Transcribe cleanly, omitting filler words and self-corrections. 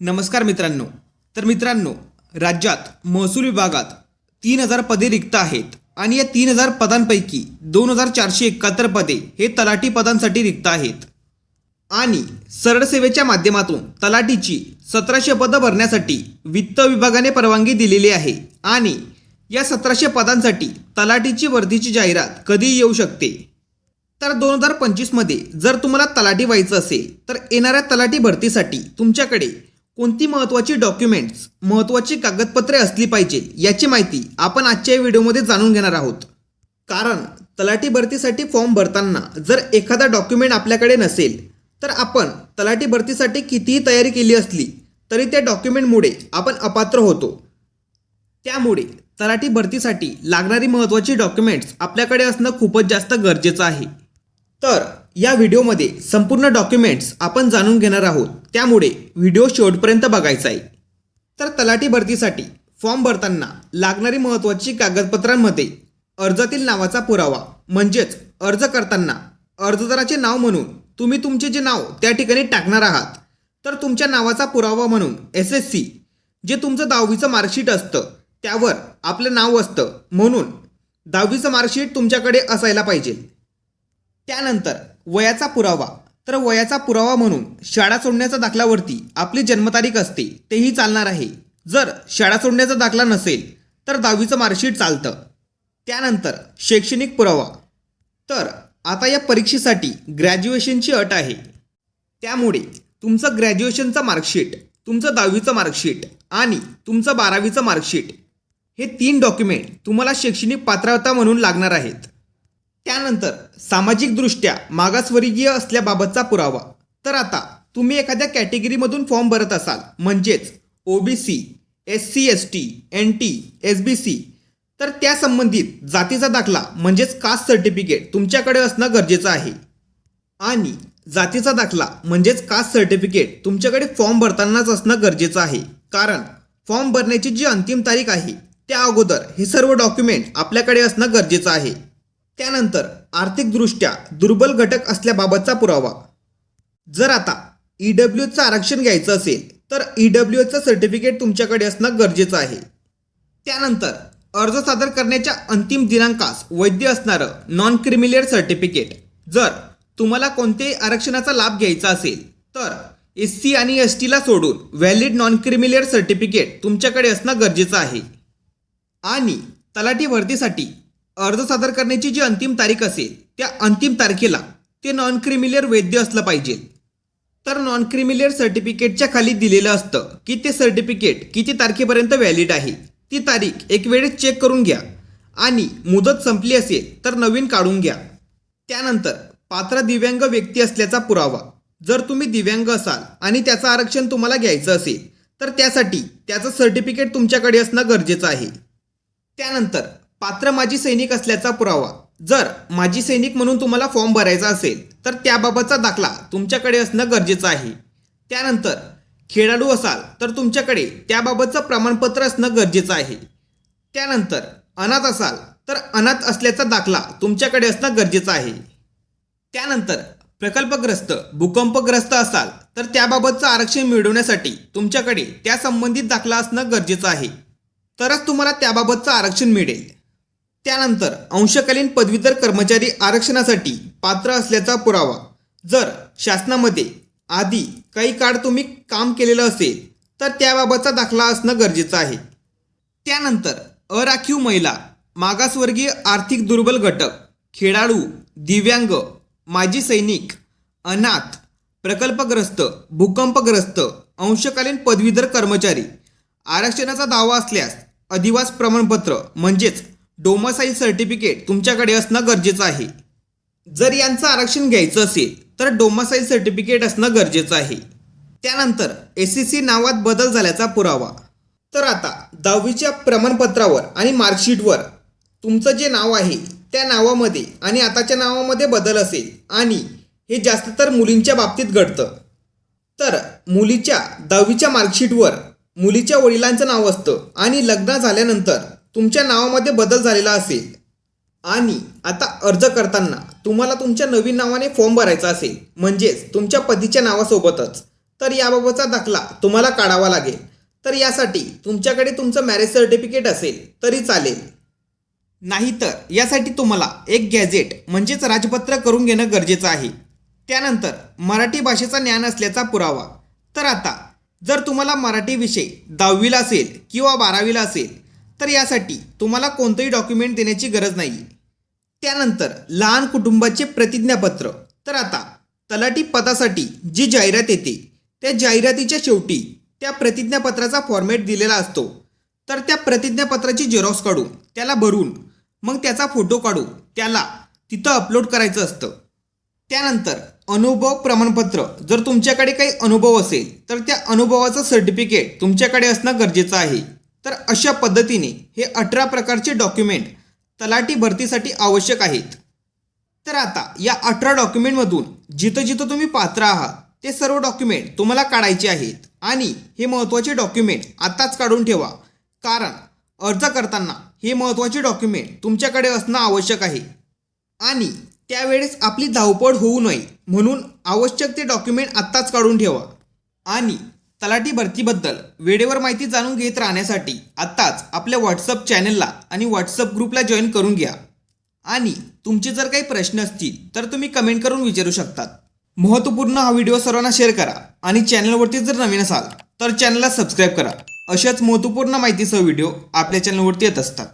नमस्कार मित्रांनो, राज्यात महसूल विभागात 3000 पदे रिक्त आहेत आणि या 3000 पदांपैकी 2471 पदे हे तलाठी पदांसाठी रिक्त आहेत आणि सरळ सेवेच्या माध्यमातून तलाठीची 1700 पदं भरण्यासाठी वित्त विभागाने परवानगी दिलेली आहे आणि या 1700 पदांसाठी तलाठीची भरतीची जाहिरात कधी येऊ शकते। तर 2025 मध्ये जर तुम्हाला तलाठी व्हायचं असेल तर येणाऱ्या तलाठी भरतीसाठी तुमच्याकडे कोणती महत्त्वाची डॉक्युमेंट्स, महत्त्वाची कागदपत्रे असली पाहिजे याची माहिती आपण आजच्या व्हिडिओमध्ये जाणून घेणार आहोत। कारण तलाठी भरतीसाठी फॉर्म भरताना जर एखादा डॉक्युमेंट आपल्याकडे नसेल तर आपण तलाठी भरतीसाठी कितीही तयारी केली असली तरी त्या डॉक्युमेंटमुळे आपण अपात्र होतो। त्यामुळे तलाठी भरतीसाठी लागणारी महत्त्वाची डॉक्युमेंट्स आपल्याकडे असणं खूपच जास्त गरजेचं आहे। तर या व्हिडिओमध्ये संपूर्ण डॉक्युमेंट्स आपण जाणून घेणार आहोत, त्यामुळे व्हिडिओ शेवटपर्यंत बघायचा आहे। तर तलाठी भरतीसाठी फॉर्म भरताना लागणारी महत्त्वाची कागदपत्रांमध्ये अर्जातील नावाचा पुरावा, म्हणजेच अर्ज करताना अर्जदाराचे नाव म्हणून तुम्ही तुमचे जे नाव त्या ठिकाणी टाकणार आहात तर तुमच्या नावाचा पुरावा म्हणून SSC जे तुमचं 10वीचं मार्कशीट असतं त्यावर आपलं नाव असतं, म्हणून 10वीचं मार्कशीट तुमच्याकडे असायला पाहिजे। त्यानंतर वयाचा पुरावा, तर वयाचा पुरावा म्हणून शाळा सोडण्याच्या दाखल्यावरती आपली जन्मतारीख असते तेही चालणार आहे। जर शाळा सोडण्याचा दाखला नसेल तर 10वीचं मार्कशीट चालतं। त्यानंतर शैक्षणिक पुरावा, तर आता या परीक्षेसाठी ग्रॅज्युएशनची अट आहे, त्यामुळे तुमचं ग्रॅज्युएशनचं मार्कशीट, तुमचं 10वीचं मार्कशीट आणि तुमचं 12वीचं मार्कशीट हे 3 डॉक्युमेंट तुम्हाला शैक्षणिक पात्रता म्हणून लागणार आहेत। त्यानंतर सामाजिकदृष्ट्या मागासवर्गीय असल्याबाबतचा पुरावा, तर आता तुम्ही एखाद्या कॅटेगरीमधून फॉर्म भरत असाल, म्हणजेच OBC, SC ST NT SBC, तर त्या संबंधित जातीचा दाखला म्हणजेच कास्ट सर्टिफिकेट तुमच्याकडे असणं गरजेचं आहे। आणि जातीचा दाखला म्हणजेच कास्ट सर्टिफिकेट तुमच्याकडे फॉर्म भरतानाच असणं गरजेचं आहे, कारण फॉर्म भरण्याची जी अंतिम तारीख आहे त्या अगोदर हे सर्व डॉक्युमेंट आपल्याकडे असणं गरजेचं आहे। त्यानंतर आर्थिकदृष्ट्या दुर्बल घटक असल्याबाबतचा पुरावा, जर आता EWSचं आरक्षण घ्यायचं असेल तर EWSचं सर्टिफिकेट तुमच्याकडे असणं गरजेचं आहे। त्यानंतर अर्ज सादर करण्याच्या अंतिम दिनांकास वैध असणारं नॉन क्रिमिलियर सर्टिफिकेट, जर तुम्हाला कोणत्याही आरक्षणाचा लाभ घ्यायचा असेल तर SC आणि STला सोडून व्हॅलिड नॉन क्रिमिलियर सर्टिफिकेट तुमच्याकडे असणं गरजेचं आहे। आणि तलाठी भरतीसाठी अर्ज सादर करण्याची जी अंतिम तारीख असेल त्या अंतिम तारखेला ते नॉन क्रिमिलियर वैध असलं पाहिजे। तर नॉन क्रिमिलियर सर्टिफिकेटच्या खाली दिलेलं असतं की ते सर्टिफिकेट किती तारखेपर्यंत व्हॅलिड आहे, ती तारीख एक वेळेस चेक करून घ्या आणि मुदत संपली असेल तर नवीन काढून घ्या। त्यानंतर पात्र दिव्यांग व्यक्ती असल्याचा पुरावा, जर तुम्ही दिव्यांग असाल आणि त्याचं आरक्षण तुम्हाला घ्यायचं असेल तर त्यासाठी त्याचं सर्टिफिकेट तुमच्याकडे असणं गरजेचं आहे। त्यानंतर पात्र माजी सैनिक असल्याचा पुरावा, जर माजी सैनिक म्हणून तुम्हाला फॉर्म भरायचा असेल तर त्याबाबतचा दाखला तुमच्याकडे असणं गरजेचं आहे। त्यानंतर खेळाडू असाल तर तुमच्याकडे त्याबाबतचं प्रमाणपत्र असणं गरजेचं आहे। त्यानंतर अनाथ असाल तर अनाथ असल्याचा दाखला तुमच्याकडे असणं गरजेचं आहे। त्यानंतर प्रकल्पग्रस्त, भूकंपग्रस्त असाल तर त्याबाबतचं आरक्षण मिळवण्यासाठी तुमच्याकडे त्या संबंधित दाखला असणं गरजेचं आहे, तरच तुम्हाला त्याबाबतचं आरक्षण मिळेल। त्यानंतर अंशकालीन पदवीधर कर्मचारी आरक्षणासाठी पात्र असल्याचा पुरावा, जर शासनामध्ये आधी काही काळ तुम्ही काम केलेलं असेल तर त्याबाबतचा दाखला असणं गरजेचं आहे। त्यानंतर अराखीव महिला, मागासवर्गीय आर्थिक दुर्बल घटक, खेळाडू, दिव्यांग, माजी सैनिक, अनाथ, प्रकल्पग्रस्त, भूकंपग्रस्त, अंशकालीन पदवीधर कर्मचारी आरक्षणाचा दावा असल्यास अधिवास प्रमाणपत्र म्हणजेच डोमासाईल सर्टिफिकेट तुमच्याकडे असणं गरजेचं आहे। जर यांचं आरक्षण घ्यायचं असेल तर डोमासाईल सर्टिफिकेट असणं गरजेचं आहे। त्यानंतर SSC नावात बदल झाल्याचा पुरावा, तर आता 10वीच्या प्रमाणपत्रावर आणि मार्कशीटवर तुमचं जे नाव आहे त्या नावामध्ये आणि आताच्या नावामध्ये बदल असेल आणि हे जास्त तर मुलींच्या बाबतीत घडतं। तर मुलीच्या 10वीच्या मार्कशीटवर मुलीच्या वडिलांचं नाव असतं आणि लग्न झाल्यानंतर तुमच्या नावामध्ये बदल झालेला असेल आणि आता अर्ज करताना तुम्हाला तुमच्या नवीन नावाने फॉर्म भरायचा असेल, म्हणजेच तुमच्या पतीच्या नावासोबतच, तर याबाबतचा दाखला तुम्हाला काढावा लागेल. तर यासाठी तुमच्याकडे तुमचं मॅरेज सर्टिफिकेट असेल तरी चालेल. नाहीतर यासाठी तुम्हाला एक गॅझेट म्हणजेच राजपत्र करून घेणं गरजेचं आहे. त्यानंतर मराठी भाषेचा ज्ञान असल्याचा पुरावा. तर आता जर तुम्हाला मराठी विषय 10वीला असेल किंवा 12वीला असेल तर यासाठी तुम्हाला कोणतंही डॉक्युमेंट देण्याची गरज नाही. त्यानंतर लहान कुटुंबाचे प्रतिज्ञापत्र. तर आता तलाठी पदासाठी जी जाहिरात येते त्या जाहिरातीच्या शेवटी त्या प्रतिज्ञापत्राचा फॉर्मॅट दिलेला असतो. तर त्या प्रतिज्ञापत्राची झेरॉक्स काढून त्याला भरून मग त्याचा फोटो काढून त्याला तिथं अपलोड करायचं असतं. त्यानंतर अनुभव प्रमाणपत्र. जर तुमच्याकडे काही अनुभव असेल तर त्या अनुभवाचं सर्टिफिकेट तुमच्याकडे असणं गरजेचं आहे. तर अशा पद्धतीने हे 18 प्रकारचे डॉक्युमेंट तलाठी भरतीसाठी आवश्यक आहेत. तर आता या 18 डॉक्युमेंटमधून जिथं जिथं तुम्ही पात्र आहात ते सर्व डॉक्युमेंट तुम्हाला काढायचे आहेत. आणि हे महत्त्वाचे डॉक्युमेंट आत्ताच काढून ठेवा, कारण अर्ज करताना हे महत्त्वाचे डॉक्युमेंट तुमच्याकडे असणं आवश्यक आहे. आणि त्यावेळेस आपली धावपळ होऊ नये म्हणून आवश्यक ते डॉक्युमेंट आत्ताच काढून ठेवा. आणि तलाठी भरतीबद्दल वेळेवर माहिती जाणून घेत राहण्यासाठी आत्ताच आपल्या व्हॉट्सअप चॅनलला आणि व्हॉट्सअप ग्रुपला जॉईन करून घ्या. आणि तुमचे जर काही प्रश्न असतील तर तुम्ही कमेंट करून विचारू शकतात. महत्त्वपूर्ण हा व्हिडिओ सर्वांना शेअर करा आणि चॅनलवरती जर नवीन असाल तर चॅनलला सबस्क्राईब करा. अशाच महत्त्वपूर्ण माहितीसह व्हिडिओ आपल्या चॅनलवरती येत असतात.